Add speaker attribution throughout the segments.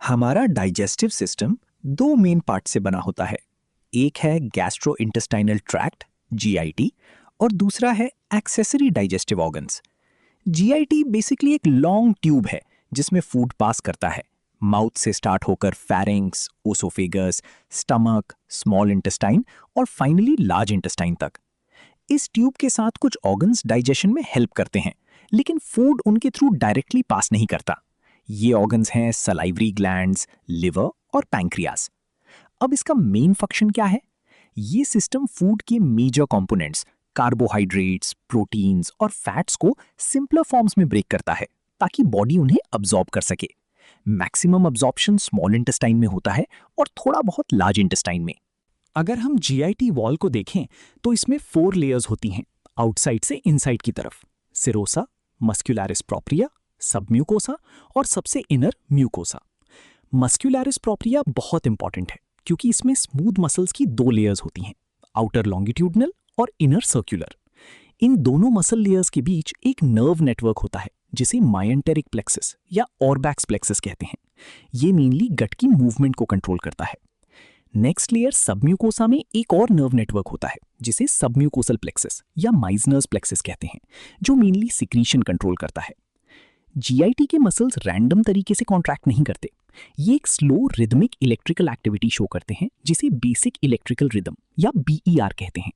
Speaker 1: हमारा digestive system दो main part से बना होता है। एक है गैस्ट्रोइंटेस्टाइनल ट्रैक्ट जीआईटी और दूसरा है accessory digestive organs. GIT basically एक लॉन्ग ट्यूब है जिसमें फूड पास करता है। माउथ से स्टार्ट होकर pharynx, oesophagus, stomach, small intestine और फाइनली लार्ज इंटेस्टाइन तक। इस ट्यूब के साथ कुछ ऑर्गन्स डाइजेशन में हेल्प करते हैं, लेकिन फूड उनके थ्रू डायरेक्टली पास नहीं करता। ये ऑर्गन्स हैं सलाइवरी ग्लैंड्स, लिवर और पैंक्रियास। अब इसका मेन फंक्शन क्या है? ये सिस्टम फूड के मेजर कंपोनेंट्स कार्बोहाइड्रेट्स, प्रोटीन्स और फैट्स को सिंपलर फॉर्म्स में ब्रेक करता है ताकि बॉडी उन्हें अब्जॉर्ब कर सके। मैक्सिमम अब्जॉर्प्शन स्मॉल इंटेस्टाइन में होता है और थोड़ा बहुत लार्ज इंटेस्टाइन में।
Speaker 2: अगर हम जीआईटी वॉल को देखें तो इसमें 4 लेयर्स होती हैं, आउटसाइड से इनसाइड की तरफ। सिरोसा, मस्कुलरिस प्रोप्रिया, सबम्यूकोसा और सबसे इनर म्यूकोसा। मस्कुलरिस प्रोप्रिया बहुत इंपॉर्टेंट है क्योंकि इसमें स्मूथ मसल्स की 2 लेयर्स होती हैं, आउटर लॉन्गिट्यूडनल और इनर सर्कुलर। इन दोनों मसल लेयर्स के बीच एक नर्व नेटवर्क होता है जिसे मायंटेरिक प्लेक्सस या ऑरबैक्स प्लेक्सस कहते हैं। ये मेनली गट की मूवमेंट को कंट्रोल करता है। नेक्स्ट लेयर सबम्यूकोसा में एक और नर्व नेटवर्क होता है जिसे सबम्यूकोसल प्लेक्सस या माइजनर्स प्लेक्सस कहते हैं, जो मेनली सिक्रीशन कंट्रोल करता है। जीआईटी के मसल्स रैंडम तरीके से कॉन्ट्रैक्ट नहीं करते। ये एक slow rhythmic electrical activity show करते हैं जिसे बेसिक इलेक्ट्रिकल रिदम या बीईआर कहते हैं।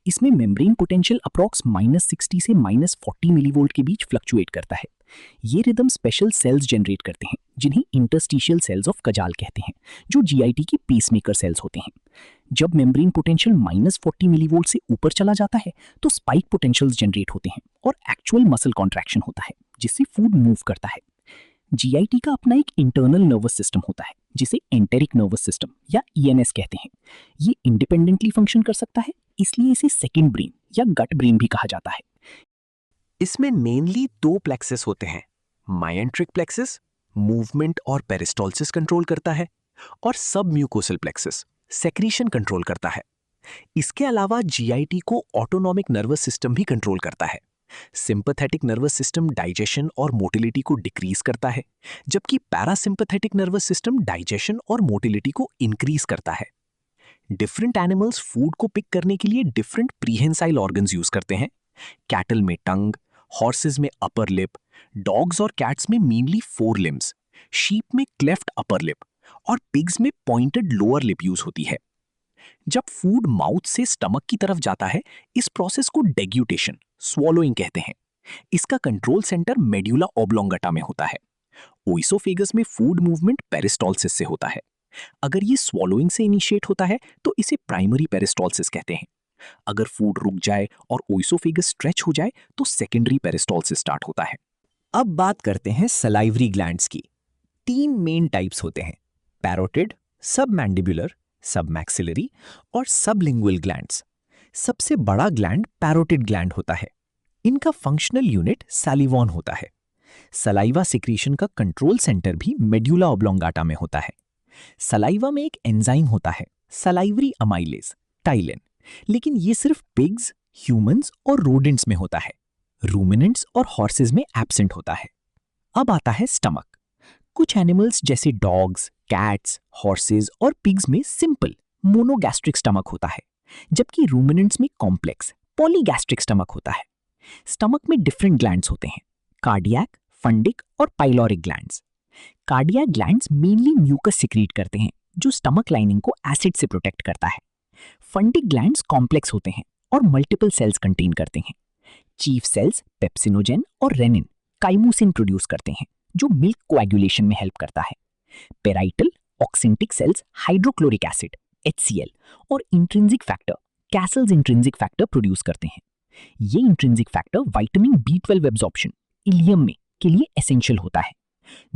Speaker 2: इसमें मेम्ब्रेन पोटेंशियल अप्रॉक्स -60 से -40 मिलीवोल्ट के बीच फ्लक्चुएट करता है। ये रिदम स्पेशल सेल्स जनरेट करते हैं जिन्हें इंटरस्टिशियल सेल्स ऑफ कजाल कहते हैं, जो जीआईटी की पेसमेकर सेल्स होते हैं। जब मेम्ब्रेन पोटेंशियल -40 मिलीवोल्ट से ऊपर चला जाता है तो स्पाइक पोटेंशियल्स जनरेट होते हैं और एक्चुअल मसल कॉन्ट्रैक्शन होता है जिससे फूड मूव करता है। जीआईटी का अपना एक इंटरनल नर्वस सिस्टम होता है जिसे एंटेरिक नर्वस सिस्टम या ईएनएस कहते हैं। ये इंडिपेंडेंटली फंक्शन कर सकता है, इसलिए इसे सेकंड ब्रेन या गट ब्रेन भी कहा जाता है।
Speaker 3: इसमें मेनली 2 प्लेक्सस होते हैं। मायंट्रिक प्लेक्सस मूवमेंट और पेरिस्टॉल्सिस कंट्रोल करता है और सबम्यूकोसल प्लेक्सस सेक्रीशन कंट्रोल करता है। इसके अलावा जीआईटी को ऑटोनॉमिक नर्वस सिस्टम भी कंट्रोल करता है। सिंपैथेटिक नर्वस सिस्टम डाइजेशन और मोटिलिटी को डिक्रीज करता है, जबकि पैरासिम्पैथेटिक नर्वस सिस्टम डाइजेशन और मोटिलिटी को इंक्रीज करता है। डिफरेंट एनिमल्स फूड को पिक करने के लिए डिफरेंट प्रीहेंसाइल ऑर्गन्स यूज करते हैं। कैटल में टंग, हॉर्सेस में अपर लिप, डॉग्स और कैट्स में मेनली 4 लिम्स, शीप में क्लेफ्ट अपर लिप और पिग्स में पॉइंटेड लोअर लिप यूज होती है। जब फूड माउथ से स्टमक की तरफ जाता है, इस प्रोसेस को डेग्यूटेशन स्वॉलोइंग कहते हैं। इसका कंट्रोल सेंटर मेड्यूला ऑब्लोंगेटा में होता है। ओइसोफेगस में फूड मूवमेंट पेरिस्टॉल्सिस से होता है। अगर ये स्वॉलोइंग से इनिशिएट होता है तो इसे प्राइमरी पेरिस्टॉल्सिस कहते हैं। अगर फूड रुक जाए और ओइसोफेगस स्ट्रेच हो जाए तो सेकेंडरी पेरिस्टॉल्सिस स्टार्ट होता है।
Speaker 1: अब बात करते हैं सलाइवरी ग्लैंड्स की। 3 मेन टाइप्स होते हैं: पैरोटिड, सबमैंडिबुलर, सबमैक्सिलरी और सबलिंगुअल ग्लैंड्स। सबसे बड़ा ग्लैंड पैरोटिड ग्लैंड होता है। इनका फंक्शनल यूनिट सैलिवॉन होता है। सलाइवा सिक्रीशन का कंट्रोल सेंटर भी मेड्यूला ऑब्लोंगाटा में होता है। सलाइवा में एक एंजाइम होता है, सलाइवरी अमाइलेज, टाइलिन, लेकिन ये सिर्फ पिग्स, ह्यूमंस और रोडेंट्स में होता है। रूमिनेंट्स और हॉर्सेस में एब्सेंट होता है। अब आता है स्टमक। कुछ एनिमल्स जैसे डॉग्स, कैट्स, हॉर्सेस और पिग्स में सिंपल मोनोगैस्ट्रिक स्टमक होता है, जबकि रूमिनेंट्स में कॉम्प्लेक्स पॉलीगैस्ट्रिक स्टमक होता है। स्टमक में डिफरेंट ग्लैंड्स होते हैं: कार्डियक, फंडिक और pyloric glands. Cardiac glands mainly mucus secrete करते हैं जो स्टमक लाइनिंग को एसिड से प्रोटेक्ट करता है। फंडिक ग्लैंड्स कॉम्प्लेक्स होते हैं और मल्टीपल सेल्स कंटेन करते हैं। चीफ सेल्स पेप्सिनोजेन और रेनिन काइमोसिन प्रोड्यूस करते हैं जो मिल्क कोएगुलेशन में हेल्प करता है। Parietal oxyntic cells hydrochloric acid HCl और intrinsic factor Castle's intrinsic factor produce करते हैं। ये intrinsic factor vitamin B12 absorption ileum में के लिए एसेंशियल होता है।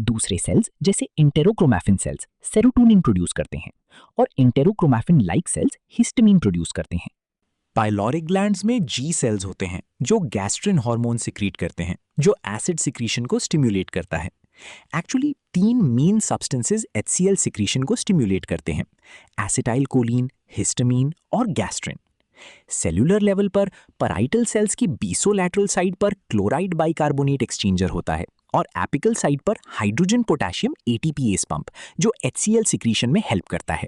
Speaker 1: दूसरे सेल्स जैसे एंटेरोक्रोमैफिन सेल्स सेरोटोनिन प्रोड्यूस करते हैं और एंटेरोक्रोमैफिन लाइक सेल्स हिस्टामिन प्रोड्यूस करते हैं।
Speaker 3: पाइलोरिक ग्लैंड्स में जी सेल्स होते हैं जो गैस्ट्रिन हार्मोन सिक्रीट करते हैं, जो एसिड सिक्रीशन को स्टिम्युलेट करता है। Actually 3 main substances HCl secretion को स्टिम्युलेट करते हैं: एसिटाइल कोलिन, हिस्टामिन और गैस्ट्रिन। सेल्यूलर लेवल पर पैराइटल सेल्स की बीसोलैटरल साइड पर क्लोराइड बाइकार्बोनेट एक्सचेंजर होता है
Speaker 1: और एपिकल साइड पर हाइड्रोजन पोटेशियम एटीपीएस पंप जो HCl सिक्रीशन में हेल्प करता है।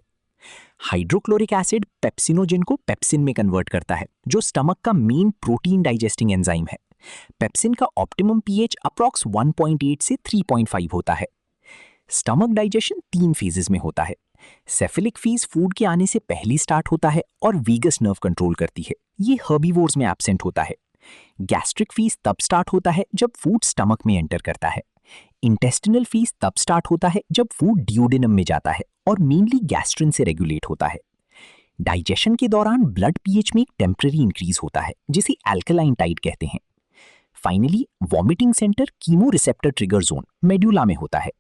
Speaker 1: हाइड्रोक्लोरिक एसिड पेप्सिनोजेन को पेप्सिन में कन्वर्ट करता है जो स्टमक का मेन प्रोटीन डाइजेस्टिंग एंजाइम है। पेप्सिन का ऑप्टिमम पीएच अप्रॉक्स 1.8 से 3.5 होता है। स्टमक डाइजेशन 3 फेजेस में होता है। सेफिलिक फेज फूड के आने से पहले स्टार्ट होता है और वीगस नर्व कंट्रोल करती है। ये हर्बीवोर्स में एब्सेंट होता है। गैस्ट्रिक फेज तब स्टार्ट होता है जब फूड स्टमक में एंटर करता है। इंटेस्टिनल फेज तब स्टार्ट होता है जब फूड ड्यूडेनम में जाता है और मेनली गैस्ट्रिन से रेगुलेट होता है। डाइजेशन के दौरान ब्लड पीएच में एक टेम्पररी इंक्रीज होता है जिसे अल्कलाइन टाइड कहते हैं। Finally vomiting centre chemo receptor trigger zone medulla में होता है।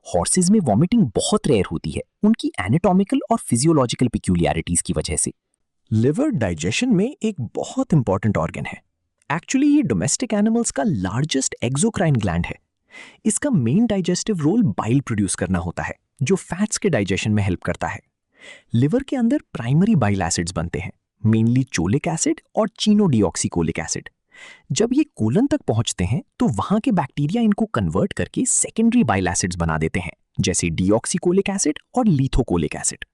Speaker 1: हॉर्सेज में वॉमिटिंग बहुत रेयर होती है उनकी एनाटॉमिकल और फिजियोलॉजिकल पिक्यूलियरिटीज की वजह से।
Speaker 3: लिवर डाइजेशन में एक बहुत इंपॉर्टेंट ऑर्गन है। एक्चुअली ये डोमेस्टिक एनिमल्स का लार्जेस्ट एक्सोक्राइन ग्लैंड है। इसका main digestive role bile produce करना होता है जो फैट्स के डाइजेशन में हेल्प करता है। लिवर के अंदर प्राइमरी बाइल एसिड्स बनते हैं, मेनली चोलिक एसिड और चीनोडीऑक्सीकोलिक एसिड। जब ये कोलन तक पहुंचते हैं तो वहां के बैक्टीरिया इनको कन्वर्ट करके सेकेंडरी बाइल एसिड्स बना देते हैं जैसे डीऑक्सीकोलिक एसिड और लीथोकोलिक एसिड।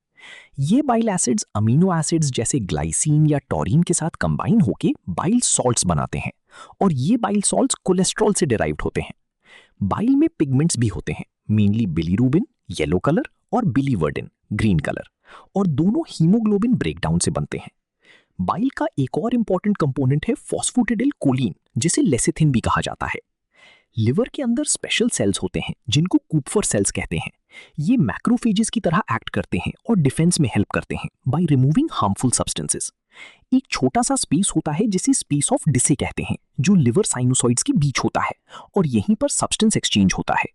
Speaker 3: ये बाइल एसिड्स अमीनो एसिड्स जैसे ग्लाइसिन या टॉरिन के साथ कंबाइन होकर बाइल सॉल्ट्स बनाते हैं और ये बाइल सॉल्ट्स कोलेस्ट्रॉल से डिराइव्ड होते हैं। बाइल में पिगमेंट्स भी होते हैं, मेनली बिलीरुबिन येलो कलर और बिलीवर्डिन ग्रीन कलर, और दोनों हीमोग्लोबिन ब्रेकडाउन से बनते हैं। बाइल का एक और इंपॉर्टेंट कंपोनेंट है फॉस्फोटिडिल कोलिन जिसे लेसिथिन भी कहा जाता है। लिवर के अंदर स्पेशल सेल्स होते हैं जिनको कूपफर सेल्स कहते हैं। ये मैक्रोफेजेस की तरह एक्ट करते हैं और डिफेंस में हेल्प करते हैं बाय रिमूविंग हार्मफुल सब्सटेंसेस। एक छोटा सा स्पेस होता है जिसे स्पेस ऑफ डिसे कहते हैं जो लिवर साइनोसॉइड्स के बीच होता है और यहीं पर सब्सटेंस एक्सचेंज होता है।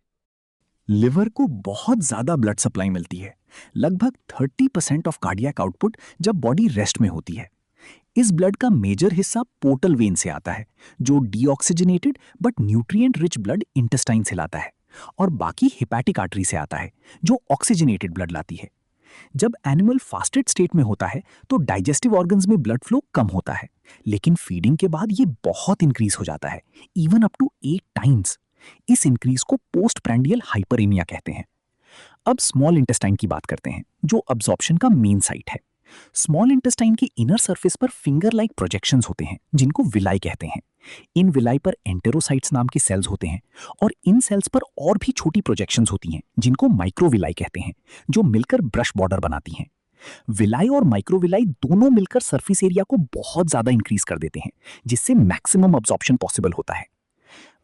Speaker 2: लिवर को बहुत ज्यादा ब्लड सप्लाई मिलती है, लगभग 30% ऑफ कार्डियक आउटपुट जब बॉडी रेस्ट में होती है। इस ब्लड का मेजर हिस्सा पोर्टल वेन से आता है जो deoxygenated but nutrient rich blood intestine से लाता है, और बाकी हिपैटिक आर्टरी से आता है जो ऑक्सीजनेटेड ब्लड लाती है। जब एनिमल फास्टेड स्टेट में होता है तो डाइजेस्टिव ऑर्गन्स में ब्लड फ्लो कम होता है, लेकिन फीडिंग के बाद ये बहुत इंक्रीज हो जाता है, इवन अप टू 8 टाइम्स। इस इंक्रीज को पोस्ट प्रैंडियल हाइपरेमिया कहते हैं। अब स्मॉल इंटेस्टाइन की बात करते हैं जो अब्जॉर्प्शन का मेन साइट है। स्मॉल इंटेस्टाइन के इनर सरफेस पर फिंगर लाइक प्रोजेक्शंस होते हैं जिनको विलाई कहते हैं। इन विलाई पर एंटेरोसाइट्स नाम के सेल्स होते हैं और इन सेल्स पर और भी छोटी प्रोजेक्शंस होती हैं जिनको माइक्रोविलाई कहते हैं जो मिलकर ब्रश बॉर्डर बनाती हैं। विलाई और माइक्रोविलाई दोनों मिलकर सरफेस एरिया को बहुत ज्यादा इंक्रीज कर देते हैं जिससे मैक्सिमम अब्जॉर्प्शन पॉसिबल होता है।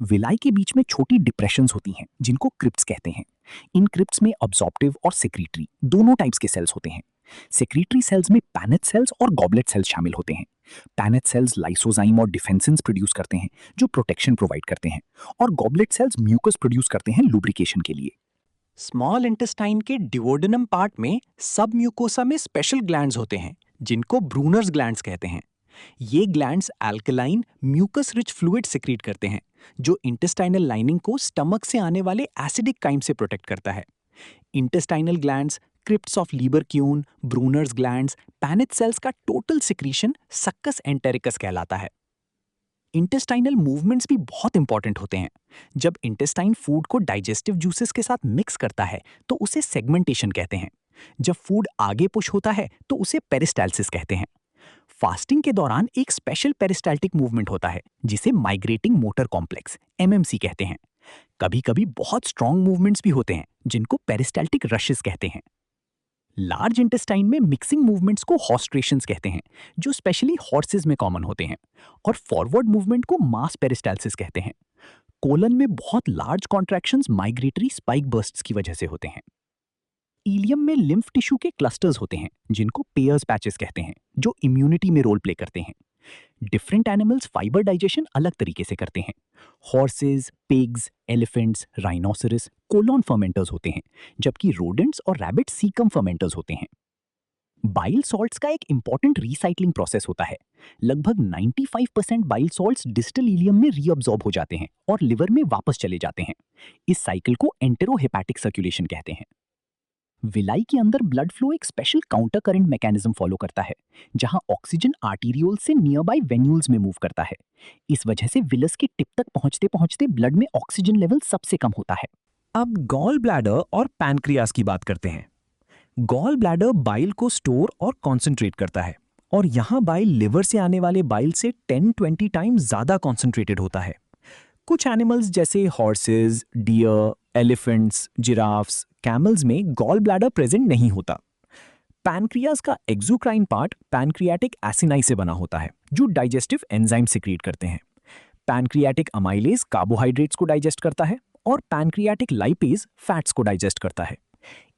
Speaker 2: विलाई के बीच में छोटी डिप्रेशंस होती हैं जिनको क्रिप्ट्स कहते हैं। इन क्रिप्ट्स में अब्जॉर्प्टिव और सेक्रीटरी दोनों टाइप्स के सेल्स होते हैं। सेक्रीटरी सेल्स में पैनेट सेल्स और गॉबलेट सेल्स शामिल होते हैं। पैनेट सेल्स लाइसोजाइम और डिफेंसिन्स प्रोड्यूस करते हैं जो प्रोटेक्शन प्रोवाइड करते हैं, और गॉबलेट सेल्स म्यूकस प्रोड्यूस करते हैं लुब्रिकेशन के लिए।
Speaker 1: स्मॉल इंटेस्टाइन के ड्यूओडेनम पार्ट में सब म्यूकोसा में स्पेशल ग्लैंड्स होते हैं जिनको ब्रूनर्स ग्लैंड्स कहते हैं। ये glands alkaline mucus rich fluid secrete करते हैं जो इंटेस्टाइनल लाइनिंग को स्टमक से आने वाले एसिडिक काइम से प्रोटेक्ट करता है। Intestinal glands, crypts of Lieberkuhn, Brunner's glands, Paneth cells का टोटल सिक्रीशन सक्कस एंटेरिकस कहलाता है। इंटेस्टाइनल मूवमेंट्स भी बहुत इंपॉर्टेंट होते हैं। जब इंटेस्टाइन फूड को डाइजेस्टिव जूसेस के साथ मिक्स करता है तो उसे सेगमेंटेशन कहते हैं। जब फूड आगे पुश होता है तो उसे पेरिस्टाल्सिस कहते हैं। फास्टिंग के दौरान एक स्पेशल पेरिस्टाल्टिक मूवमेंट होता है जिसे माइग्रेटिंग मोटर कॉम्प्लेक्स MMC कहते हैं। कभी कभी बहुत स्ट्रॉन्ग मूवमेंट्स भी होते हैं जिनको पेरिस्टाल्टिक रशेस कहते हैं। लार्ज इंटेस्टाइन में मिक्सिंग मूवमेंट्स को हॉस्ट्रेशंस कहते हैं जो स्पेशली हॉर्सेस में कॉमन होते हैं, और फॉरवर्ड मूवमेंट को मास पेरिस्टाल्सिस कहते हैं। कोलन में बहुत large contractions migratory spike bursts की वजह से होते हैं। इलियम में लिम्फ टिश्यू के क्लस्टर्स होते हैं जिनको पेयर्स पैचेस कहते हैं जो इम्यूनिटी में रोल प्ले करते हैं। डिफरेंट एनिमल्स फाइबर डाइजेशन अलग तरीके से करते हैं। Horses, pigs, elephants, rhinoceros colon fermenters होते हैं, जबकि रोडेंट्स और रैबिट सीकम फर्मेंटर्स होते हैं। बाइल सॉल्ट्स का एक इंपॉर्टेंट रीसाइक्लिंग प्रोसेस होता है। लगभग 95% बाइल सॉल्ट्स डिस्टल इलियम में रीअब्सॉर्ब हो जाते हैं और लिवर में वापस चले जाते हैं। इस साइकिल को एंटेरोहेपैटिक सर्कुलेशन कहते हैं।
Speaker 2: विलाई के अंदर ब्लड फ्लो एक special counter current mechanism follow करता है, जहां ऑक्सीजन आर्टीरियोल से नियर बाय वेन्यूल्स में मूव करता है। इस वजह से विलस के टिप तक पहुंचते पहुंचते ब्लड में ऑक्सीजन लेवल सबसे कम होता है।
Speaker 1: अब गॉल ब्लैडर और पैनक्रियास की बात करते हैं। गॉल ब्लैडर बाइल को स्टोर और कॉन्सेंट्रेट करता है, और यहां बाइल लिवर से आने वाले बाइल से 10-20 टाइम्स ज्यादा कॉन्सेंट्रेटेड होता है। कुछ एनिमल्स जैसे horses, deer, elephants, giraffes, camels में गॉल ब्लैडर प्रेजेंट नहीं होता। पैनक्रियास का एक्सोक्राइन पार्ट पैनक्रियाटिक एसिनाई से बना होता है, जो डाइजेस्टिव एंजाइम सिक्रीट करते हैं। पैनक्रियाटिक अमाइलेज कार्बोहाइड्रेट्स को डाइजेस्ट करता है और पैनक्रियाटिक लाइपेज फैट्स को डाइजेस्ट करता है।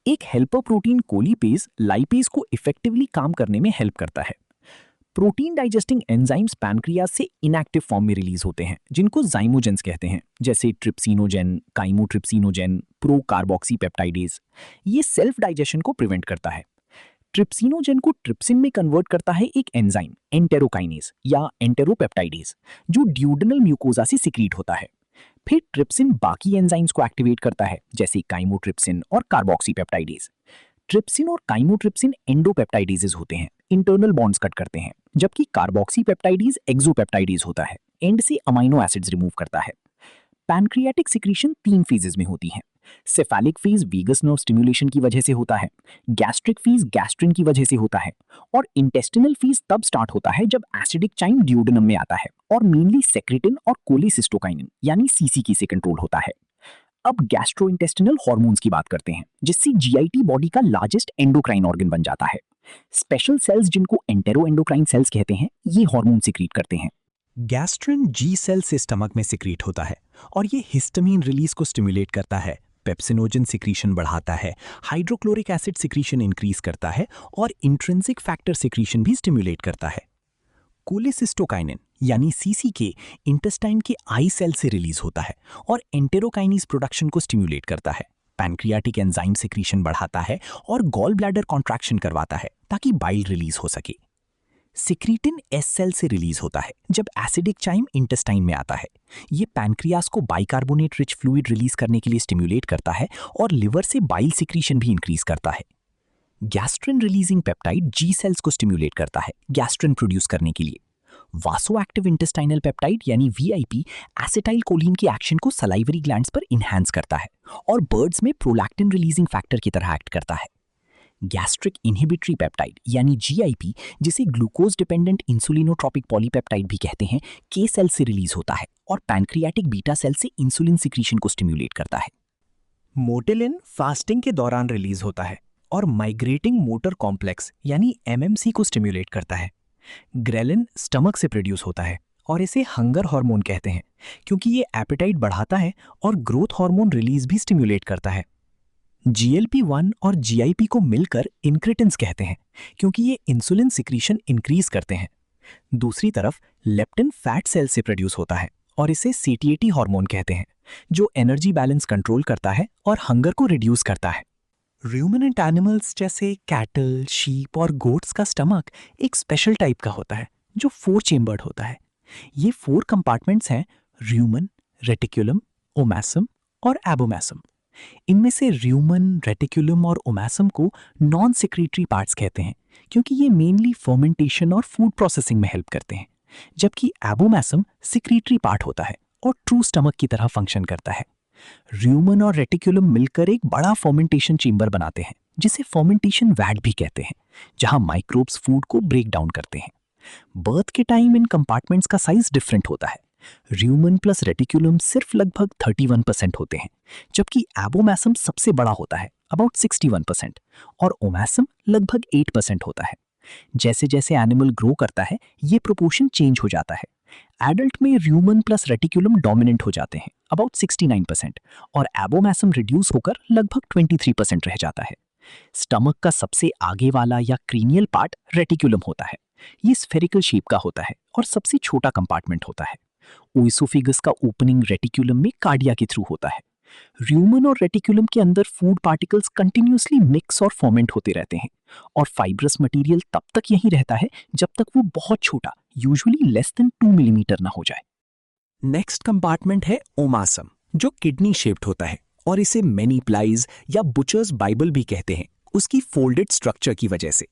Speaker 1: एक हेल्पर प्रोटीन कोलीपेज लाइपेज को इफेक्टिवली काम करने में हेल्प करता है। प्रोटीन डाइजेस्टिंग एंजाइम्स पैनक्रियास से इनएक्टिव फॉर्म में रिलीज होते हैं, जिनको जाइमोजेंस कहते हैं, जैसे ट्रिप्सिनोजेन, काइमोट्रिप्सिनोजेन, प्रोकार्बोक्सीपेप्टाइडेज। ये सेल्फ डाइजेशन को प्रिवेंट करता है। ट्रिप्सिनोजेन को ट्रिप्सिन में कन्वर्ट करता है एक एंजाइम एंटेरोकाइनेज या एंटेरोपेप्टाइडेज, जो ड्यूडेनल म्यूकोजा से सिक्रीट होता है। फिर ट्रिप्सिन बाकी एंजाइम्स को एक्टिवेट करता है, जैसे काइमोट्रिप्सिन और कार्बोक्सीपेप्टाइडेज। ट्रिप्सिन और काइमोट्रिप्सिन एंडोपेप्टाइडेजेस होते हैं, इंटरनल बॉन्ड्स कट करते हैं, जबकि कार्बोक्सीपेप्टाइडेज एक्सोपेप्टाइडेज होता है, एंड से अमीनो एसिड्स रिमूव करता है। पैनक्रियाटिक सिक्रीशन 3 फेजेस में होती हैं। Cephalic phase vagus nerve stimulation की वजह से होता है, गैस्ट्रिक फेज गैस्ट्रिन की वजह से होता है, और इंटेस्टिनल फेज तब स्टार्ट होता है जब एसिडिक चाइम ड्यूडेनम में आता है और मेनली सेक्रेटिन और कोलेसिस्टोकाइनिन यानी सीसीकी से कंट्रोल होता है। अब गैस्ट्रोइंटेस्टिनल हार्मोन्स की बात करते हैं, जिससे जीआईटी बॉडी का लार्जेस्ट एंडोक्राइन ऑर्गन बन जाता है। स्पेशल सेल्स जिनको एंटेरोएंडोक्राइन सेल्स कहते हैं, ये हार्मोन सिक्रीट करते हैं। गैस्ट्रिन जी सेल से स्टमक में सिक्रीट होता है और ये हिस्टामीन रिलीज को स्टिमुलेट करता है, पेप्सिनोजन सिक्रीशन बढ़ाता है, हाइड्रोक्लोरिक एसिड सिक्रीशन इंक्रीज करता है और इंट्रिंसिक फैक्टर सिक्रीशन भी स्टिमुलेट करता है। कोलेसिस्टोकाइनिन यानी सीसीके इंटेस्टाइन के आई सेल से रिलीज होता है और एंटेरोकाइनेज प्रोडक्शन को स्टिमुलेट करता है, पैनक्रियाटिक एंजाइम सिक्रीशन बढ़ाता है और गॉल ब्लैडर कॉन्ट्रैक्शन करवाता है ताकि बाइल रिलीज हो सके। सिक्रीटिन एस सेल से रिलीज होता है जब एसिडिक चाइम इंटेस्टाइन में आता है। ये पैनक्रियास को बाइकार्बोनेट रिच फ्लूइड रिलीज करने के लिए स्टिमुलेट करता है और लिवर से बाइल सिक्रीशन भी इंक्रीज करता है। गैस्ट्रिन रिलीजिंग पेप्टाइड जी सेल्स को स्टिमुलेट करता है गैस्ट्रिन प्रोड्यूस करने के लिए। वासोएक्टिव इंटेस्टाइनल पेप्टाइड यानी वीआईपी एसिटाइल कोलिन की एक्शन को सलाइवरी ग्लैंड्स पर इनहैंस करता है और बर्ड्स में प्रोलैक्टिन रिलीजिंग फैक्टर की तरह एक्ट करता है। गैस्ट्रिक इनहिबिटरी पेप्टाइड यानी जीआईपी, जिसे ग्लूकोज डिपेंडेंट इंसुलिनोट्रोपिक पॉलीपेप्टाइड भी कहते हैं, के सेल से रिलीज होता है और पैनक्रियाटिक बीटा सेल से इंसुलिन सिक्रीशन को स्टिमुलेट करता है। मोटेलिन फास्टिंग के दौरान रिलीज होता है और माइग्रेटिंग मोटर कॉम्प्लेक्स यानी एमएमसी को स्टिमुलेट करता है। ग्रेलिन स्टमक से प्रोड्यूस होता है और इसे हंगर हार्मोन कहते हैं, क्योंकि ये एपेटाइट बढ़ाता है और ग्रोथ हार्मोन रिलीज भी स्टिमुलेट करता है। GLP-1 और GIP को मिलकर इंक्रेटिन्स कहते हैं, क्योंकि ये इंसुलिन सिक्रीशन इंक्रीज करते हैं। दूसरी तरफ लेप्टिन फैट सेल से प्रोड्यूस होता है और इसे सेटिएटी हार्मोन कहते हैं, जो एनर्जी बैलेंस कंट्रोल करता है और हंगर को रिड्यूस करता है। रूमिनेंट एनिमल्स जैसे कैटल, शीप और गोट्स का स्टमक एक स्पेशल टाइप का होता है जो 4 चेम्बर्ड होता है। ये 4 कंपार्टमेंट्स हैं, र्यूमन, रेटिकुलम, ओमैसम और एबोमैसम। इनमें से र्यूमन, रेटिकुलम और ओमैसम को नॉन सेक्रेटरी पार्ट्स कहते हैं, क्योंकि ये मेनली फर्मेंटेशन और फूड प्रोसेसिंग में हेल्प करते हैं, जबकि एबोमैसम सेक्रेटरी पार्ट होता है और ट्रू स्टमक की तरह फंक्शन करता है। र्यूमन और रेटिकुलम मिलकर एक बड़ा फर्मेंटेशन चेंबर बनाते हैं, जिसे फर्मेंटेशन वैट भी कहते हैं, जहां माइक्रोब्स फूड को ब्रेक डाउन करते हैं। बर्थ के टाइम इन कंपार्टमेंट्स का साइज डिफरेंट होता है। र्यूमन प्लस रेटिकुलम सिर्फ लगभग 31% होते हैं, जबकि एबोमैसम सबसे बड़ा होता है, अबाउट 61%, और ओमैसम लगभग 8% होता है। जैसे जैसे एनिमल ग्रो करता है, ये प्रोपोर्शन चेंज हो जाता है। एडल्ट में र्यूमन प्लस रेटिकुलम डोमिनेंट हो जाते हैं, अबाउट 69%, और एबोमैसम रिड्यूस होकर लगभग 23% रह जाता है। स्टमक का सबसे आगे वाला या क्रीनियल पार्ट रेटिकुलम होता है। ये स्फेरिकल शेप का होता है और सबसे छोटा कंपार्टमेंट होता है। ओइसोफेगस का ओपनिंग रेटिकुलम में कार्डिया के थ्रू होता है। र्यूमन और रेटिकुलम के अंदर फूड पार्टिकल्स कंटिन्यूअसली मिक्स और फॉर्मेंट होते रहते हैं, और फाइब्रस मटेरियल तब तक यहीं रहता है जब तक वो बहुत छोटा, यूजुअली लेस देन 2 मिलीमीटर ना हो जाए। नेक्स्ट कंपार्टमेंट है ओमासम, जो किडनी शेप्ड होता है और इसे मैनी प्लाइज या बुचर्स बाइबल भी कहते हैं,
Speaker 2: उसकी फोल्डेड स्ट्रक्चर की वजह से।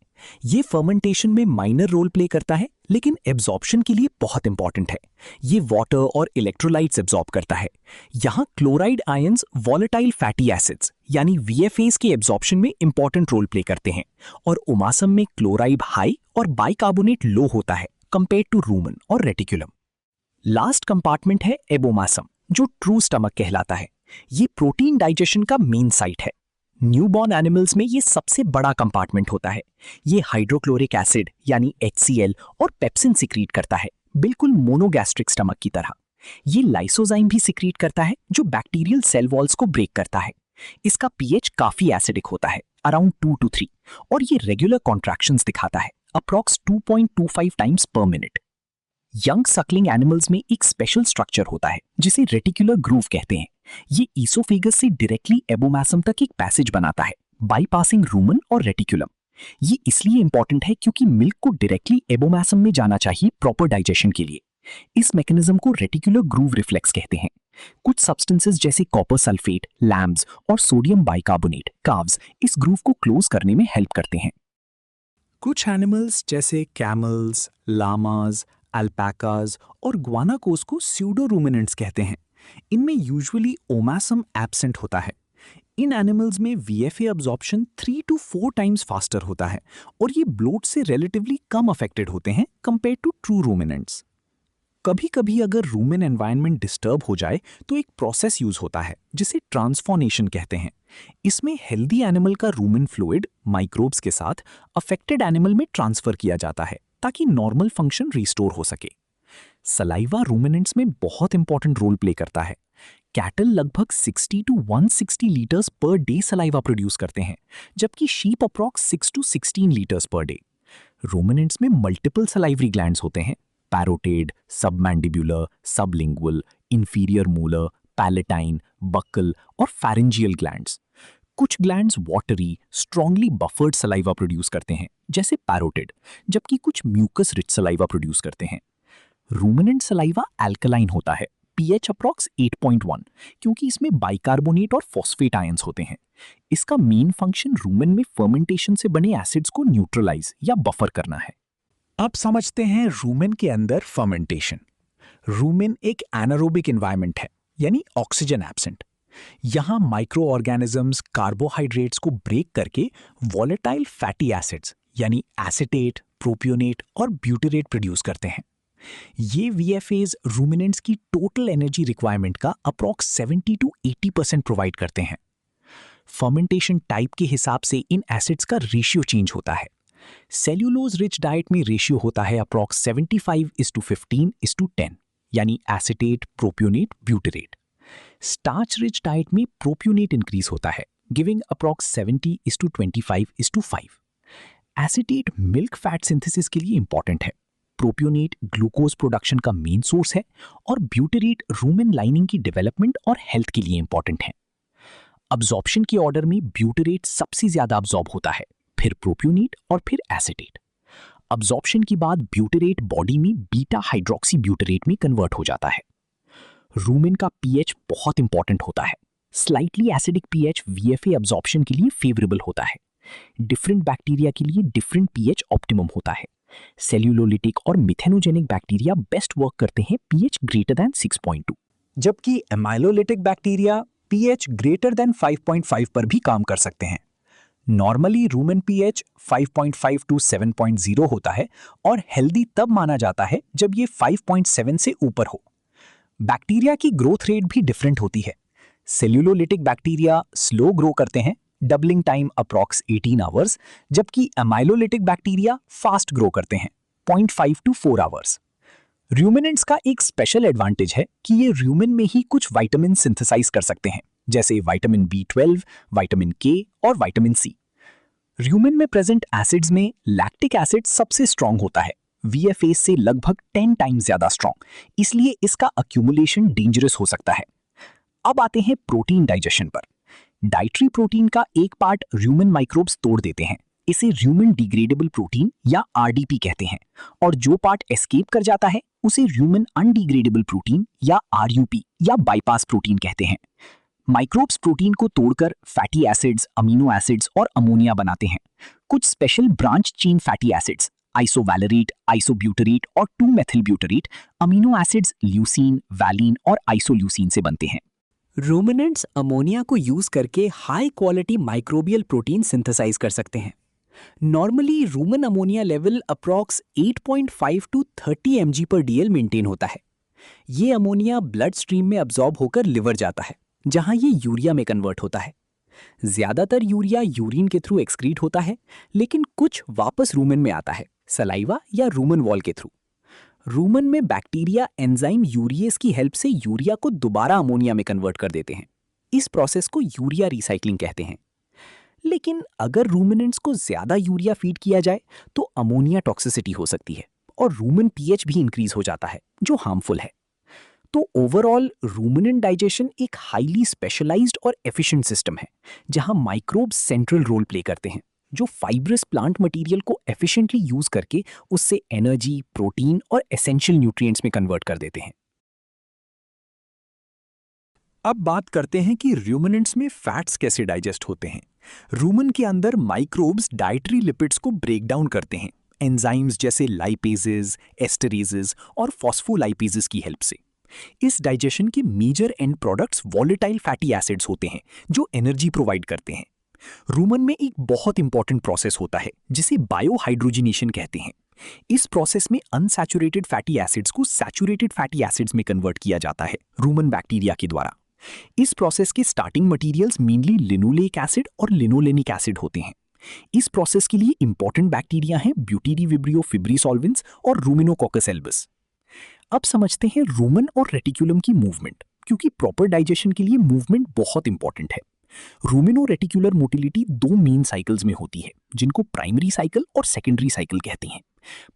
Speaker 2: ये फर्मेंटेशन में माइनर रोल प्ले करता है, लेकिन एब्जॉर्प्शन के लिए बहुत इंपॉर्टेंट है। ये वाटर और इलेक्ट्रोलाइट्स एब्जॉर्ब करता है। यहाँ chloride ions volatile fatty acids यानी VFAs के एब्जॉर्प्शन में इंपॉर्टेंट रोल प्ले करते हैं, और ओमासम में क्लोराइड हाई और बाइकार्बोनेट लो होता है कंपेयर टू रूमेन और रेटिकुलम। लास्ट कंपार्टमेंट है एबोमासम, जो ट्रू स्टमक कहलाता है। ये प्रोटीन डाइजेशन का मेन साइट है। न्यूबॉर्न एनिमल्स में ये सबसे बड़ा कंपार्टमेंट होता है। ये हाइड्रोक्लोरिक एसिड यानी HCl और पेप्सिन सिक्रीट करता है, बिल्कुल मोनोगैस्ट्रिक स्टमक की तरह। ये लाइसोजाइम भी सिक्रीट करता है, जो बैक्टीरियल सेल वॉल्स को ब्रेक करता है। इसका pH काफी एसिडिक होता है, अराउंड 2 to 3, और ये रेगुलर कॉन्ट्रैक्शंस दिखाता है, अप्रॉक्स 2.25 टाइम्स पर मिनट। यंग सकलिंग एनिमल्स में एक स्पेशल स्ट्रक्चर होता है जिसे रेटिकुलर ग्रूव कहते हैं। ये ईसोफेगस से डायरेक्टली एबोमासम तक एक पैसेज बनाता है, बाईपासिंग रूमेन और रेटिकुलम। ये इसलिए इंपॉर्टेंट है क्योंकि मिल्क को डायरेक्टली एबोमासम में जाना चाहिए प्रॉपर डाइजेशन के लिए। इस मैकेनिज्म को रेटिकुलर ग्रूव रिफ्लेक्स कहते हैं। कुछ सब्सटेंसेस जैसे कॉपर सल्फेट, लैम्स और सोडियम बाइकार्बोनेट कार्ब्स इस ग्रूव को क्लोज करने में हेल्प करते हैं।
Speaker 4: कुछ एनिमल्स जैसे कैमल्स, लामाज, अल्पैकाज और ग्वानाकोस को स्यूडो रूमिनेंट्स कहते हैं। इनमें यूजुअली ओमासम एब्सेंट होता है। इन एनिमल्स में VFA absorption 3 to 4 times faster होता है, और ये ब्लोट से रिलेटिवली कम अफेक्टेड होते हैं कंपेयर टू ट्रू रूमिनेंट्स। कभी कभी अगर रूमेन एनवायरनमेंट डिस्टर्ब हो जाए तो एक प्रोसेस यूज होता है जिसे ट्रांसफॉर्मेशन कहते हैं। इसमें हेल्दी एनिमल का रूमेन फ्लूइड माइक्रोब्स के साथ अफेक्टेड एनिमल में ट्रांसफर किया जाता है ताकि नॉर्मल फंक्शन रिस्टोर हो सके। सलाइवा रूमिनेंट्स में बहुत इंपॉर्टेंट रोल प्ले करता है। कैटल लगभग 60 to 160 litres per day saliva produce करते हैं, जबकि sheep approx 6 to 16 litres per day. Ruminants में मल्टीपल सलाइवरी ग्लैंड्स होते हैं, parotid, submandibular, sublingual, inferior molar, palatine, buccal और फैरिंजियल ग्लैंड्स। कुछ glands watery, strongly buffered saliva produce करते हैं, जैसे पैरोटेड, जबकि कुछ म्यूकस रिच सलाइवा प्रोड्यूस करते हैं। रूमिनेंट सलाइवा अल्कलाइन होता है, pH अप्रॉक्स 8.1, क्योंकि इसमें बाइकार्बोनेट और फॉस्फेट आयंस होते हैं। इसका मेन फंक्शन रूमेन में फर्मेंटेशन से बने एसिड्स को न्यूट्रलाइज या बफर करना है।
Speaker 2: अब समझते हैं रूमेन के अंदर फर्मेंटेशन। रूमेन एक एनारोबिक एनवायरनमेंट है, यानी ऑक्सीजन एब्सेंट। यहाँ माइक्रो ऑर्गेनिजम्स कार्बोहाइड्रेट्स को ब्रेक करके वॉलेटाइल फैटी एसिड्स यानी एसिटेट, प्रोपियोनेट और ब्यूटेरेट प्रोड्यूस करते हैं। ये VFAs रूमिनेंट्स की टोटल एनर्जी रिक्वायरमेंट का अप्रॉक्स 70 to 80% प्रोवाइड करते हैं। फर्मेंटेशन टाइप के हिसाब से इन एसिड्स का रेशियो चेंज होता है। सेल्यूलोज रिच डाइट में रेशियो होता है अप्रॉक्स 75:15:10, यानी acetate, propionate, ब्यूटेरेट। Starch rich diet में प्रोपियोनेट इंक्रीज होता है, giving approx 70:25:5। Acetate milk fat synthesis के लिए इंपॉर्टेंट है। प्रोपियोनेट ग्लूकोज प्रोडक्शन का मेन सोर्स है, और ब्यूटेरेट रूमेन लाइनिंग की डेवलपमेंट और हेल्थ के लिए इंपॉर्टेंट है। अब्जॉर्प्शन के ऑर्डर में ब्यूटेरेट सबसे ज्यादा अब्जॉर्ब होता है, फिर प्रोपियोनेट और फिर एसिटेट। अब्जॉर्प्शन के बाद ब्यूटेरेट बॉडी में बीटा हाइड्रोक्सी ब्यूटेरेट में कन्वर्ट हो जाता है। रूमेन का pH बहुत इंपॉर्टेंट होता है। Slightly acidic pH VFA absorption के लिए फेवरेबल होता है। डिफरेंट बैक्टीरिया के लिए डिफरेंट pH ऑप्टिमम होता है। सेल्यूलोलिटिक और मिथेनोजेनिक बैक्टीरिया बेस्ट वर्क करते हैं pH ग्रेटर देन 6.2,
Speaker 1: जबकि एमाइलोलिटिक बैक्टीरिया pH ग्रेटर देन 5.5 पर भी काम कर सकते हैं। नॉर्मली रूमेन pH 5.5 to 7.0 होता है, और हेल्दी तब माना जाता है जब ये 5.7 से ऊपर हो। बैक्टीरिया की ग्रोथ रेट भी डिफरेंट होती है। सेल्यूलोलिटिक बैक्टीरिया स्लो ग्रो करते हैं, डबलिंग टाइम अप्रॉक्स 18 आवर्स, जबकि एमाइलोलिटिक बैक्टीरिया फास्ट ग्रो करते हैं, 0.5 to 4 आवर्स। रूमिनेंट्स का एक स्पेशल एडवांटेज है कि ये रूमेन में ही कुछ विटामिन सिंथेसाइज कर सकते हैं, जैसे विटामिन B12, विटामिन K और विटामिन C। रूमेन में प्रेजेंट एसिड्स में लैक्टिक एसिड सबसे स्ट्रॉन्ग होता है, VFAs से लगभग 10 टाइम्स ज्यादा स्ट्रॉन्ग, इसलिए इसका अक्यूमुलेशन डेंजरस हो सकता है। अब आते हैं प्रोटीन डाइजेशन पर। डाइटरी प्रोटीन का एक पार्ट रूमेन माइक्रोब्स तोड़ देते हैं, इसे रूमेन डिग्रेडेबल प्रोटीन या RDP कहते हैं, और जो पार्ट एस्केप कर जाता है उसे रूमेन अनडिग्रेडेबल प्रोटीन या RUP या बाईपास प्रोटीन कहते हैं।
Speaker 2: माइक्रोब्स प्रोटीन को तोड़कर फैटी एसिड्स, अमीनो एसिड्स और अमोनिया बनाते हैं। कुछ special branch chain fatty acids isovalerate, isobutyrate और two methyl butyrate amino acids leucine, valine और आइसोल्यूसीन से बनते हैं।
Speaker 1: रूमिनेंट्स अमोनिया को यूज करके high quality microbial protein synthesize कर सकते हैं। Normally rumen ammonia level approx 8.5 to 30 mg/dl maintain होता है। ये अमोनिया ब्लड स्ट्रीम में अब्जॉर्ब होकर लिवर जाता है, जहां ये यूरिया में कन्वर्ट होता है। ज्यादातर यूरिया यूरिन के थ्रू एक्सक्रीट होता है, लेकिन कुछ वापस रूमन में आता है सलाइवा या रूमन वॉल के थ्रू। रूमन में बैक्टीरिया एंजाइम यूरिएस की हेल्प से यूरिया को दोबारा अमोनिया में कन्वर्ट कर देते हैं। इस प्रोसेस को यूरिया रिसाइकलिंग कहते हैं। लेकिन अगर रूमिनेंट्स को ज्यादा यूरिया फीड किया जाए तो अमोनिया टॉक्सिसिटी हो सकती है और रूमन पीएच भी इंक्रीज हो जाता है, जो हार्मफुल है। तो ओवरऑल रूमिनेंट डाइजेशन एक हाईली स्पेशलाइज्ड और एफिशिएंट सिस्टम है, जहां माइक्रोब्स सेंट्रल रोल प्ले करते हैं, जो फाइब्रस प्लांट मटेरियल को एफिशिएंटली यूज करके उससे एनर्जी, प्रोटीन और एसेंशियल न्यूट्रिएंट्स में कन्वर्ट कर देते हैं।
Speaker 4: अब बात करते हैं कि रूमिनेंट्स में फैट्स कैसे डाइजेस्ट होते हैं। रूमन के अंदर माइक्रोब्स डाइटरी लिपिड्स को ब्रेक डाउन करते हैं एंजाइम्स जैसे लाइपेजेस, एस्टरेजेस और फॉस्फोलाइपेजेस की हेल्प से। इस डाइजेशन के major end products volatile fatty acids होते हैं, जो एनर्जी प्रोवाइड करते हैं। रूमन में एक बहुत इंपॉर्टेंट प्रोसेस होता है जिसे बायोहाइड्रोजिनेशन कहते हैं। इस प्रोसेस में अनसैचुरेटेड फैटी एसिड्स को सैचुरेटेड फैटी एसिड्स में कन्वर्ट किया जाता है रूमन बैक्टीरिया के द्वारा। इस प्रोसेस के starting materials mainly linoleic acid और लिनोलेनिक एसिड होते हैं। इस प्रोसेस के लिए इंपॉर्टेंट बैक्टीरिया हैं ब्यूटीरिविब्रियो फिब्रिसॉल्वेंस और रूमिनोकोकस एल्बस। अब समझते हैं रूमन और रेटिकुलम की मूवमेंट, क्योंकि प्रॉपर डाइजेशन के लिए मूवमेंट बहुत इंपॉर्टेंट है। रूमिनो रेटिकुलर मोटिलिटी 2 मेन साइकिल्स में होती है, जिनको प्राइमरी साइकिल और सेकेंडरी साइकिल कहते हैं।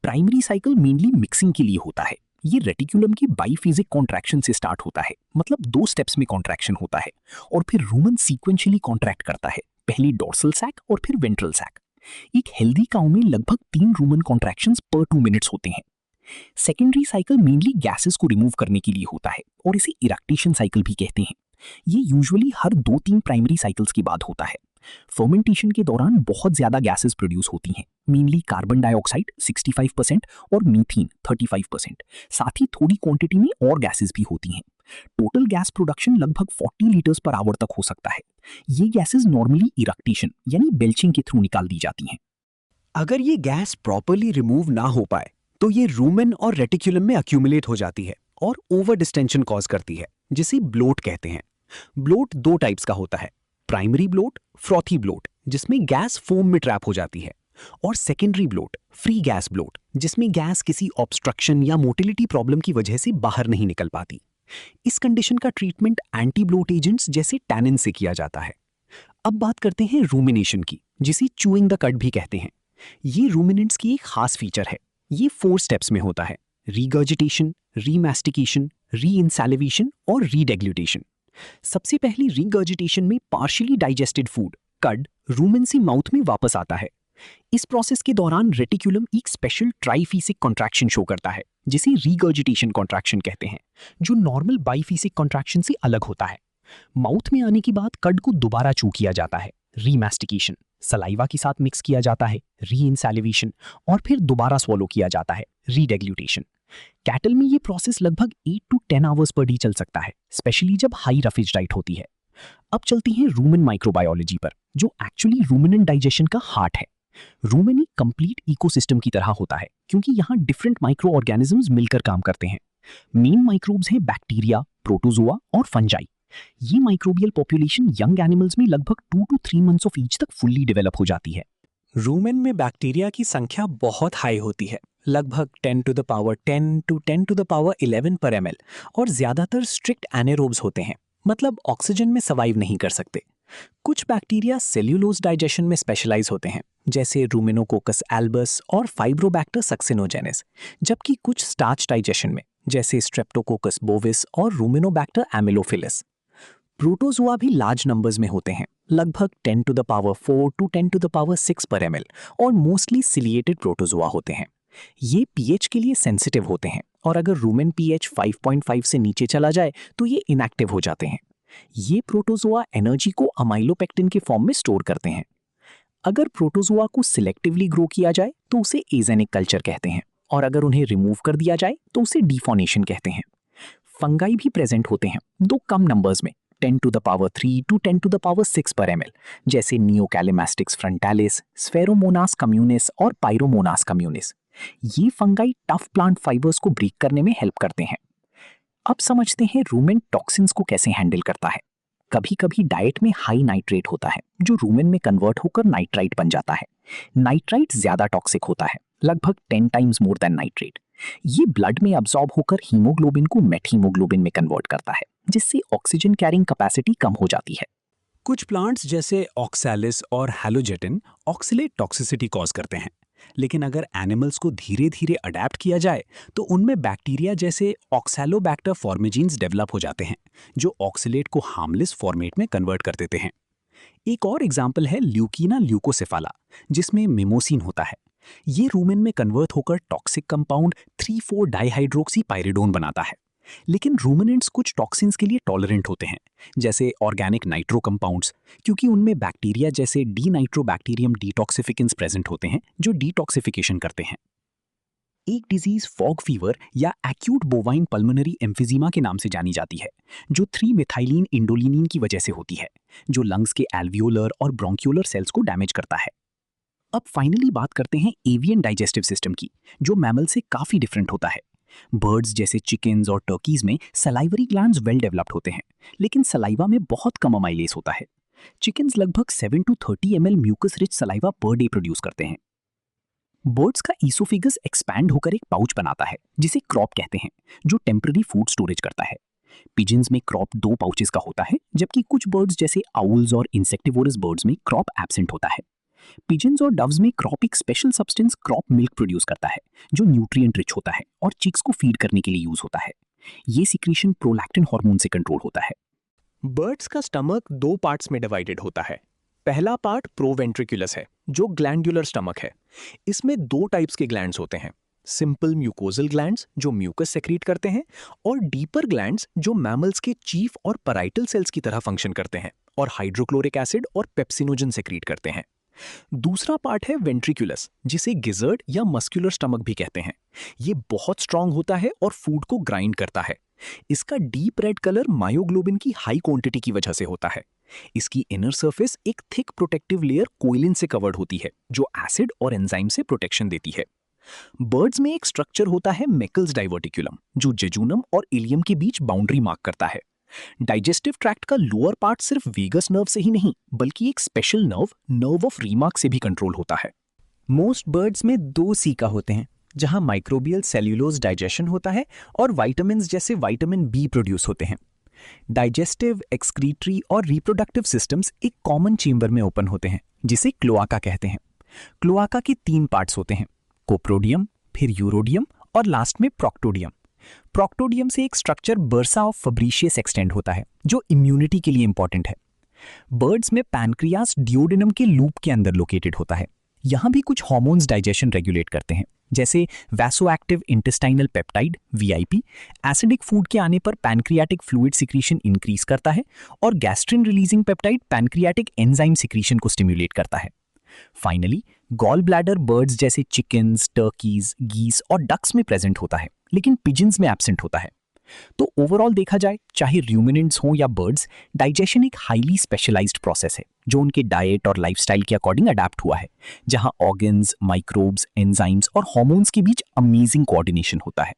Speaker 4: प्राइमरी साइकिल मेनली मिक्सिंग के लिए होता है। ये रेटिकुलम की बाइफेजिक कॉन्ट्रैक्शन से स्टार्ट होता है, मतलब 2 स्टेप्स में कॉन्ट्रैक्शन होता है, और फिर रूमन सीक्वेंशियली कॉन्ट्रैक्ट करता है, पहले डॉर्सल सैक और फिर वेंट्रल सैक। एक हेल्दी काउ में लगभग 3 रूमन कॉन्ट्रैक्शंस पर 2 मिनट्स होते हैं। सेकेंडरी साइकिल मेनली गैसेस को रिमूव करने के लिए होता है और इसे इरेक्टेशन साइकिल भी कहते हैं। ये यूजुअली हर 2-3 प्राइमरी साइकिल्स के बाद होता है। फर्मेंटेशन के दौरान बहुत ज्यादा गैसेस प्रोड्यूस होती हैं, मेनली कार्बन डाइऑक्साइड 65% और मीथेन 35%। साथ ही थोड़ी क्वांटिटी में और गैसेस भी होती हैं। टोटल गैस प्रोडक्शन लगभग 40 लीटर्स पर आवर तक हो सकता है। ये गैसेस नॉर्मली इरेक्टेशन यानी बेल्चिंग के थ्रू निकाल दी जाती हैं।
Speaker 3: अगर ये गैस प्रॉपरली रिमूव ना हो पाए तो ये रूमेन और रेटिकुलम में अक्यूमुलेट हो जाती है और ओवर डिस्टेंशन कॉज करती है, जिसे ब्लोट कहते हैं। ब्लोट 2 टाइप्स का होता है, प्राइमरी ब्लोट, फ्रॉथी ब्लोट, जिसमें गैस फोम में ट्रैप हो जाती है, और secondary bloat, free gas bloat, जिसमें गैस किसी ऑब्स्ट्रक्शन या मोटिलिटी प्रॉब्लम की वजह से बाहर नहीं निकल पाती। इस कंडीशन का ट्रीटमेंट एंटी ब्लोट एजेंट्स जैसे टैनिन से किया जाता है। अब बात करते हैं रूमिनेशन की, जिसे चूइंग द कट भी कहते हैं। ये रूमिनेंट्स की एक खास फीचर है। ये 4 स्टेप्स में होता है, रीगर्जिटेशन, रीमैस्टिकेशन, रीइनसैलिवेशन और रीडेग्लूटेशन। सबसे पहले रीगर्जिटेशन में पार्शियली डाइजेस्टेड फूड कड रूमेन से माउथ में वापस आता है। इस प्रोसेस के दौरान रेटिकुलम एक स्पेशल ट्राइफीसिक कॉन्ट्रैक्शन शो करता है, जिसे रीगर्जिटेशन कॉन्ट्रैक्शन कहते हैं, जो नॉर्मल बाइफीसिक कॉन्ट्रैक्शन से अलग होता है। माउथ में आने के बाद कड को दोबारा चू किया जाता है, रीमैस्टिकेशन, सलाइवा के साथ मिक्स किया जाता है, रीइनसैलिवेशन, और फिर दोबारा स्वॉलो किया जाता है, रीडेग्लूटेशन। कैटल में ये प्रोसेस लगभग 8 to 10 आवर्स पर डे चल सकता है, स्पेशली जब हाई रफेज डाइट होती है। अब चलती हैं रूमेन माइक्रोबायोलॉजी पर, जो एक्चुअली रूमिनेंट डाइजेशन का हार्ट है। रूमेन एक कंप्लीट इकोसिस्टम की तरह होता है, क्योंकि यहाँ डिफरेंट माइक्रो ऑर्गेनिजम्स मिलकर काम करते हैं। मेन माइक्रोब्स हैं बैक्टीरिया, प्रोटोजोआ और फंजाई। ये माइक्रोबियल पॉपुलेशन यंग एनिमल्स में लगभग 2 to 3 मंथ्स ऑफ एज तक फुल्ली डेवलप हो जाती है।
Speaker 2: रूमेन में बैक्टीरिया की संख्या बहुत हाई होती है, लगभग 10 to the power 10 to 10 to the power 11 पर ml, और ज्यादातर स्ट्रिक्ट एनेरोब्स होते हैं, मतलब ऑक्सीजन में सर्वाइव नहीं कर सकते। कुछ बैक्टीरिया सेल्यूलोज डाइजेशन में स्पेशलाइज होते हैं, जैसे रूमिनोकोकस एल्बस और फाइब्रोबैक्टर सक्सिनोजेनेस, जबकि कुछ स्टार्च डाइजेशन में, जैसे स्ट्रेप्टोकोकस बोविस और रूमिनोबैक्टर एमिलोफिलिस। प्रोटोजोआ भी लार्ज नंबर्स में होते हैं, लगभग 10 to the power 4 to 10 to the power 6 पर ml, और मोस्टली सिलिएटेड प्रोटोजोआ होते हैं। ये पीएच के लिए सेंसिटिव होते हैं, और अगर रूमेन पीएच 5.5 से नीचे चला जाए तो ये इनएक्टिव हो जाते हैं। ये प्रोटोजोआ एनर्जी को अमाइलोपेक्टिन के फॉर्म में स्टोर करते हैं। अगर प्रोटोजोआ को सिलेक्टिवली ग्रो किया जाए तो उसे एजेनिक कल्चर कहते हैं, और अगर उन्हें रिमूव कर दिया जाए तो उसे डिफॉर्मेशन कहते हैं। फंगाई भी प्रेजेंट होते हैं, दो कम नंबर्स में, 10 to the power 3 to 10 to the power 6 per ml, जैसे नियोकैलेमास्टिक्स फ्रंटालिस, स्फेरोमोनास कम्युनिस और पायरोमोनास कम्युनिस। ये फंगाई टफ प्लांट फाइबर्स को ब्रेक करने में हेल्प करते हैं। अब समझते हैं रूमेन टॉक्सिन्स को कैसे हैंडल करता है। कभी कभी डाइट में हाई नाइट्रेट होता है जो रूमेन में कन्वर्ट होकर नाइट्राइट बन जाता है। नाइट्राइट ज्यादा टॉक्सिक होता है, लगभग 10 टाइम्स मोर देन नाइट्रेट। ये ब्लड में अब्सॉर्ब होकर हीमोग्लोबिन को मेटहीमोग्लोबिन में कन्वर्ट करता है, जिससे ऑक्सीजन कैरिंग कैपेसिटी कम हो जाती है।
Speaker 4: कुछ प्लांट्स जैसे ऑक्सैलिस और हैलोजेटिन ऑक्सीलेट टॉक्सिसिटी कॉज करते हैं, लेकिन अगर एनिमल्स को धीरे धीरे अडेप्ट किया जाए तो उनमें बैक्टीरिया जैसे ऑक्सैलोबैक्टर फॉर्मेजीन्स डेवलप हो जाते हैं जो ऑक्सीलेट को हार्मलेस फॉर्मेट में कन्वर्ट कर देते हैं। एक और एग्जाम्पल है ल्यूकीना ल्यूकोसेफाला, जिसमें मिमोसिन होता है। ये रूमेन में कन्वर्ट होकर टॉक्सिक कंपाउंड 3,4 डाइहाइड्रोक्सी पायरिडोन बनाता है। लेकिन रूमिनेंट्स कुछ टॉक्सिन्स के लिए टॉलरेंट होते हैं, जैसे ऑर्गेनिक नाइट्रो कंपाउंड्स, क्योंकि उनमें बैक्टीरिया जैसे डीनाइट्रोबैक्टीरियम डिटॉक्सिफिकेंस प्रेजेंट होते हैं जो डिटॉक्सिफिकेशन करते हैं। एक डिजीज फॉग फीवर या एक्यूट बोवाइन पल्मोनरी एम्फिजीमा के नाम से जानी जाती है, जो 3-मेथाइलिन इंडोलिनिन की वजह से होती है, जो लंग्स के एल्वियोलर और ब्रोंक्यूलर सेल्स को डैमेज करता है। अब फाइनली बात करते हैं एवियन डाइजेस्टिव सिस्टम की, जो मैमल से काफी डिफरेंट होता है। बर्ड्स जैसे चिकन्स और टर्कीज में सलाइवरी ग्लैंड्स वेल डेवलप्ड होते हैं, लेकिन सलाइवा में बहुत कम अमाइलेज होता है। चिकन्स लगभग 7 to 30 ml mucus rich saliva per day produce करते हैं। बर्ड्स का ईसोफेगस एक्सपैंड होकर एक पाउच बनाता है जिसे क्रॉप कहते हैं, जो टेम्पररी फूड स्टोरेज करता है। पिजन्स में क्रॉप 2 पाउचेस का होता है, जबकि कुछ बर्ड्स जैसे आउल्स और इंसेक्टिवोरस बर्ड्स में क्रॉप एब्सेंट होता है। पिजन्स और डव्स में क्रॉप एक special substance crop milk produce करता है, जो न्यूट्रिएंट रिच होता है और चिक्स को फीड करने के लिए यूज होता है। ये सिक्रीशन प्रोलैक्टिन हार्मोन से कंट्रोल होता है।
Speaker 3: बर्ड्स का स्टमक 2 पार्ट्स में डिवाइडेड होता है। पहला पार्ट प्रोवेंट्रिकुलस है, जो ग्लैंडुलर स्टमक है। इसमें 2 टाइप्स के ग्लैंड्स होते हैं, सिंपल म्यूकोजल ग्लैंड्स जो म्यूकस सेक्रीट करते हैं, और डीपर ग्लैंड्स जो मैमल्स के चीफ और पैराइटल सेल्स की तरह फंक्शन करते हैं और हाइड्रोक्लोरिक एसिड और पेप्सिनोजन सेक्रीट करते हैं। दूसरा पार्ट है वेंट्रिकुलस, जिसे गिजर्ड या मस्कुलर स्टमक भी कहते हैं। ये बहुत स्ट्रांग होता है और फूड को ग्राइंड करता है। इसका डीप रेड कलर मायोग्लोबिन की हाई क्वांटिटी की वजह से होता है। इसकी इनर सरफेस एक थिक प्रोटेक्टिव लेयर कोइलिन से कवर्ड होती है, जो एसिड और एंजाइम से प्रोटेक्शन देती है। बर्ड्स में एक स्ट्रक्चर होता है मेकल्स डाइवर्टिकुलम, जो जेजूनम और इलियम के बीच बाउंड्री मार्क करता है। डाइजेस्टिव ट्रैक्ट का लोअर पार्ट सिर्फ वेगस नर्व से ही नहीं, बल्कि एक स्पेशल नर्व ऑफ रीमार्क से भी कंट्रोल होता है।
Speaker 1: मोस्ट बर्ड्स में 2 सीका होते हैं, जहां माइक्रोबियल सेल्यूलोज डाइजेशन होता है और विटामिन्स जैसे विटामिन बी प्रोड्यूस होते हैं। डाइजेस्टिव, एक्सक्रीटरी और रिप्रोडक्टिव सिस्टम्स एक कॉमन चेंबर में ओपन होते हैं, जिसे क्लोआका कहते हैं। क्लोआका के 3 पार्ट्स होते हैं, कोप्रोडियम, फिर यूरोडियम और लास्ट में प्रोक्टोडियम। प्रोक्टोडियम से एक स्ट्रक्चर बर्सा ऑफ फब्रीशियस एक्सटेंड होता है, जो इम्यूनिटी के लिए इंपॉर्टेंट है। बर्ड्स में पैनक्रियास डिओडिनम के लूप के अंदर लोकेटेड होता है। यहां भी कुछ हार्मोन्स डाइजेशन रेगुलेट करते हैं, जैसे वैसोएक्टिव intestinal peptide VIP. Acidic food के आने पर पैनक्रियाटिक फ्लूइड सिक्रीशन इंक्रीज करता है, और gastrin releasing peptide pancreatic enzyme secretion को स्टिम्युलेट करता है। फाइनली गॉल ब्लैडर बर्ड्स जैसे चिकन्स, टर्कीज, गीस और डक्स में प्रेजेंट होता है, लेकिन पिजन्स में एब्सेंट होता है। तो ओवरऑल देखा जाए, चाहे रूमिनेंट्स हों या बर्ड्स, डाइजेशन एक हाईली स्पेशलाइज्ड प्रोसेस है जो उनके डाइट और लाइफस्टाइल के अकॉर्डिंग अडेप्ट हुआ है, जहां ऑर्गन्स, माइक्रोब्स, एंजाइम्स और हार्मोन्स के बीच अमेजिंग कोऑर्डिनेशन होता है।